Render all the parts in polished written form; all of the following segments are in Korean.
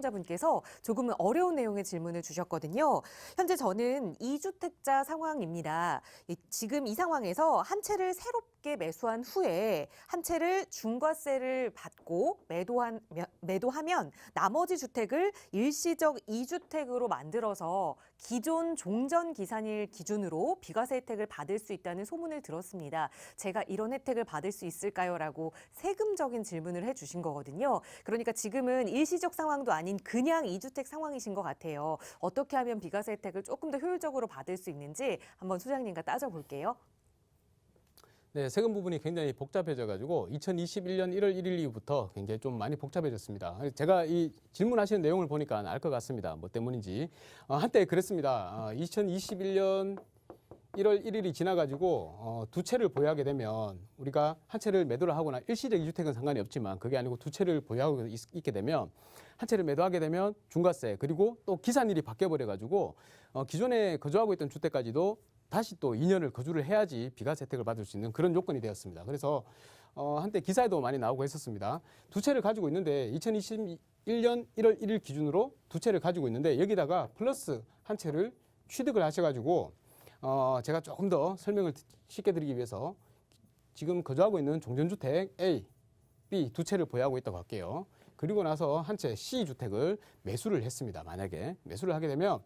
시청자분께서 조금은 어려운 내용의 질문을 주셨거든요. 현재 저는 2주택자 상황입니다. 지금 이 상황에서 한 채를 새롭게 매수한 후에 한 채를 중과세를 받고 매도하면 나머지 주택을 일시적 2주택으로 만들어서 기존 종전 기산일 기준으로 비과세 혜택을 받을 수 있다는 소문을 들었습니다. 제가 이런 혜택을 받을 수 있을까요? 라고 세금적인 질문을 해주신 거거든요. 그러니까 지금은 일시적 상황도 아닌 그냥 2주택 상황이신 것 같아요. 어떻게 하면 비과세 혜택을 조금 더 효율적으로 받을 수 있는지 한번 소장님과 따져볼게요. 네, 세금 부분이 굉장히 복잡해져가지고 2021년 1월 1일 이후부터 굉장히 좀 많이 복잡해졌습니다. 제가 이 질문하시는 내용을 보니까 알 것 같습니다. 뭐 때문인지. 한때 그랬습니다. 2021년 1월 1일이 지나가지고 두 채를 보유하게 되면 우리가 한 채를 매도를 하거나 일시적 2주택은 상관이 없지만 그게 아니고 두 채를 보유하고 있게 되면 한 채를 매도하게 되면 중과세 그리고 또 기산일이 바뀌어버려가지고 기존에 거주하고 있던 주택까지도 다시 또 2년을 거주를 해야지 비과세 혜택을 받을 수 있는 그런 요건이 되었습니다. 그래서 한때 기사에도 많이 나오고 했었습니다. 두 채를 가지고 있는데 2021년 1월 1일 기준으로 두 채를 가지고 있는데 여기다가 플러스 한 채를 취득을 하셔가지고 제가 조금 더 설명을 쉽게 드리기 위해서 지금 거주하고 있는 종전주택 A, B 두 채를 보유하고 있다고 할게요. 그리고 나서 한 채 C주택을 매수를 했습니다. 만약에 매수를 하게 되면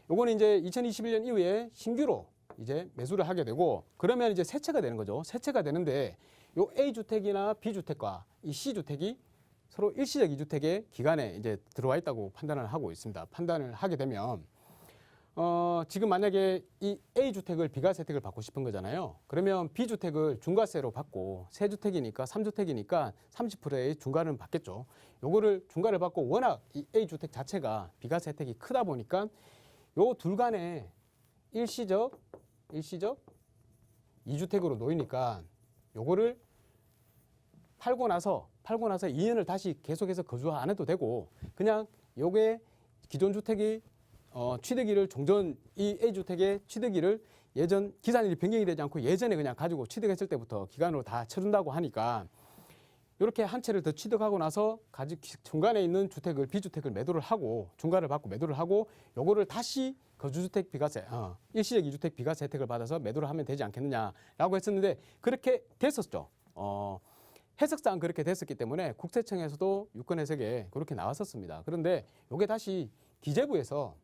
요거는 이제 2021년 이후에 신규로 이제 매수를 하게 되고 그러면 이제 세 채가 되는 거죠. 세 채가 되는데 요 A주택이나 B주택과 이 C주택이 서로 일시적 2주택의 기간에 이제 들어와 있다고 판단을 하고 있습니다. 판단을 하게 되면 지금 만약에 이 A주택을 비과세 혜택을 받고 싶은 거잖아요. 그러면 B주택을 중과세로 받고 세 주택이니까 3주택이니까 30%의 중과를 받겠죠. 요거를 중과를 받고 워낙 이 A주택 자체가 비과세 혜택이 크다 보니까 요 둘 간에 일시적 2주택으로 놓이니까 요거를 팔고 나서 2년을 다시 계속해서 거주 안 해도 되고 그냥 요게 기존 주택이 취득일을 종전 이 A주택의 취득일을 예전 기산일이 변경이 되지 않고 예전에 그냥 가지고 취득했을 때부터 기간으로 다 쳐준다고 하니까 이렇게 한 채를 더 취득하고 나서 중간에 있는 주택을 B주택을 매도를 하고 중과를 받고 매도를 하고 요거를 다시 거주주택 비과세 일시적 2주택 비과세 혜택을 받아서 매도를 하면 되지 않겠느냐라고 했었는데 그렇게 됐었죠. 해석상 그렇게 됐었기 때문에 국세청에서도 유권 해석에 그렇게 나왔었습니다. 그런데 요게 다시 기재부에서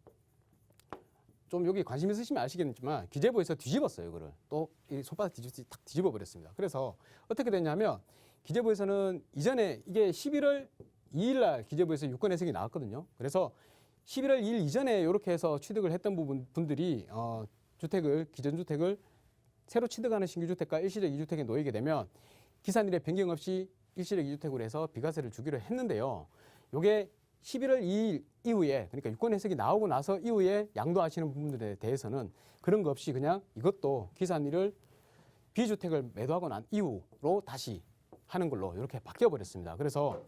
좀 여기 관심 있으시면 아시겠지만 기재부에서 뒤집었어요. 이거를 또 이 손바닥 뒤집듯이 탁 뒤집어 버렸습니다. 그래서 어떻게 됐냐면 기재부에서는 이전에 이게 11월 2일 날 기재부에서 유권 해석이 나왔거든요. 그래서 11월 2일 이전에 이렇게 해서 취득을 했던 분들이 기존 주택을 새로 취득하는 신규 주택과 일시적 2주택에 놓이게 되면 기산일에 변경 없이 일시적 2주택으로 해서 비과세를 주기로 했는데요. 요게 11월 2일 이후에 그러니까 유권 해석이 나오고 나서 이후에 양도하시는 분들에 대해서는 그런 거 없이 그냥 이것도 기산일을 B주택을 매도하고 난 이후로 다시 하는 걸로 이렇게 바뀌어 버렸습니다. 그래서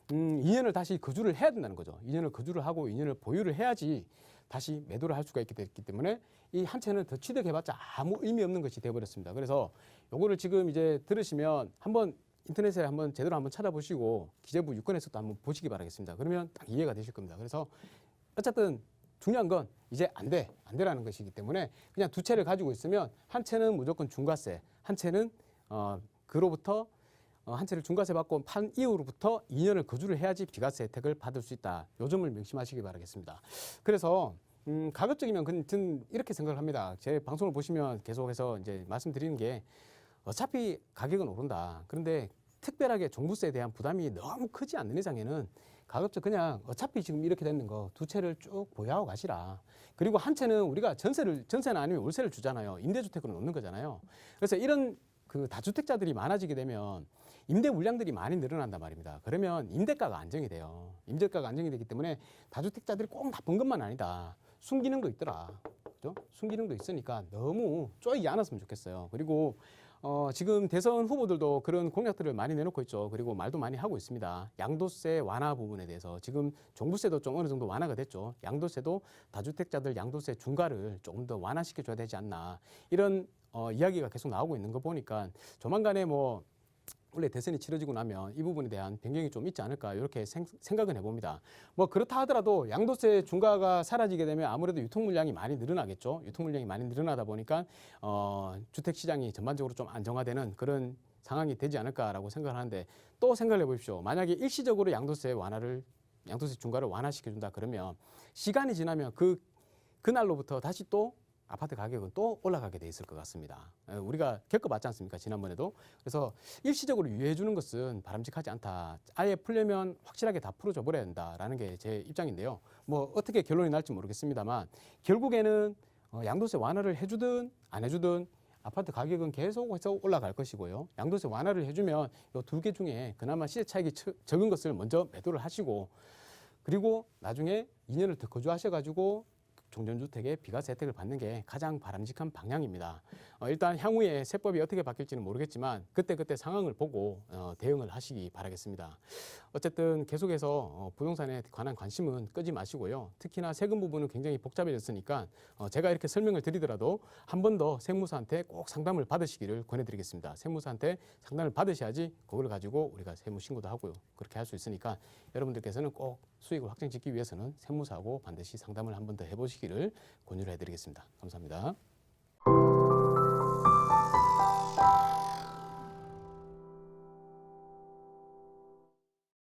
2년을 다시 거주를 해야 된다는 거죠. 2년을 거주를 하고 2년을 보유를 해야지 다시 매도를 할 수가 있게 됐기 때문에 이 한 채는 더 취득해봤자 아무 의미 없는 것이 되어버렸습니다. 그래서 요거를 지금 이제 들으시면 한번 인터넷에 한번 제대로 한번 찾아보시고 기재부 유권 해석도 한번 보시기 바라겠습니다. 그러면 딱 이해가 되실 겁니다. 그래서 어쨌든 중요한 건 이제 안 되라는 것이기 때문에 그냥 두 채를 가지고 있으면 한 채는 무조건 중과세, 한 채는 그로부터 한 채를 중과세 받고 판 이후로부터 2년을 거주를 해야지 비과세 혜택을 받을 수 있다. 요 점을 명심하시기 바라겠습니다. 그래서 가급적이면 이렇게 생각을 합니다. 제 방송을 보시면 계속해서 이제 말씀드리는 게 어차피 가격은 오른다. 그런데 특별하게 종부세에 대한 부담이 너무 크지 않는 이상에는 가급적 그냥 어차피 지금 이렇게 되는 거 두 채를 쭉 보유하고 가시라. 그리고 한 채는 우리가 전세는 아니면 월세를 주잖아요. 임대주택으로 놓는 거잖아요. 그래서 이런 그 다주택자들이 많아지게 되면 임대 물량들이 많이 늘어난단 말입니다. 그러면 임대가가 안정이 돼요. 임대가가 안정이 되기 때문에 다주택자들이 꼭 나쁜 것만 아니다. 순기능도 있더라. 그죠? 순기능도 있으니까 너무 쪼이지 않았으면 좋겠어요. 그리고 지금 대선 후보들도 그런 공약들을 많이 내놓고 있죠. 그리고 말도 많이 하고 있습니다. 양도세 완화 부분에 대해서 지금 종부세도 좀 어느 정도 완화가 됐죠. 양도세도 다주택자들 양도세 중과를 조금 더 완화시켜줘야 되지 않나. 이런 이야기가 계속 나오고 있는 거 보니까 조만간에 뭐 원래 대선이 치러지고 나면 이 부분에 대한 변경이 좀 있지 않을까 이렇게 생각은 해봅니다. 뭐 그렇다 하더라도 양도세 중과가 사라지게 되면 아무래도 유통 물량이 많이 늘어나겠죠. 유통 물량이 많이 늘어나다 보니까 주택 시장이 전반적으로 좀 안정화되는 그런 상황이 되지 않을까라고 생각을 하는데 또 생각을 해보십시오. 만약에 일시적으로 양도세 중과를 완화시켜준다 그러면 시간이 지나면 그날로부터 다시 또 아파트 가격은 또 올라가게 돼 있을 것 같습니다. 우리가 겪어봤지 않습니까? 지난번에도. 그래서 일시적으로 유예해 주는 것은 바람직하지 않다. 아예 풀려면 확실하게 다 풀어줘 버려야 된다라는 게 제 입장인데요. 뭐 어떻게 결론이 날지 모르겠습니다만 결국에는 양도세 완화를 해주든 안 해주든 아파트 가격은 계속해서 올라갈 것이고요. 양도세 완화를 해주면 이 두 개 중에 그나마 시세 차익이 적은 것을 먼저 매도를 하시고 그리고 나중에 2년을 더 거주하셔가지고 종전주택의 비과세 혜택을 받는 게 가장 바람직한 방향입니다. 일단 향후에 세법이 어떻게 바뀔지는 모르겠지만 그때그때 상황을 보고 대응을 하시기 바라겠습니다. 어쨌든 계속해서 부동산에 관한 관심은 끄지 마시고요. 특히나 세금 부분은 굉장히 복잡해졌으니까 제가 이렇게 설명을 드리더라도 한 번 더 세무사한테 꼭 상담을 받으시기를 권해드리겠습니다. 세무사한테 상담을 받으셔야지 그걸 가지고 우리가 세무 신고도 하고요. 그렇게 할 수 있으니까 여러분들께서는 꼭 수익을 확정짓기 위해서는 세무사하고 반드시 상담을 한 번 더 해보시기를 권유를 해드리겠습니다. 감사합니다.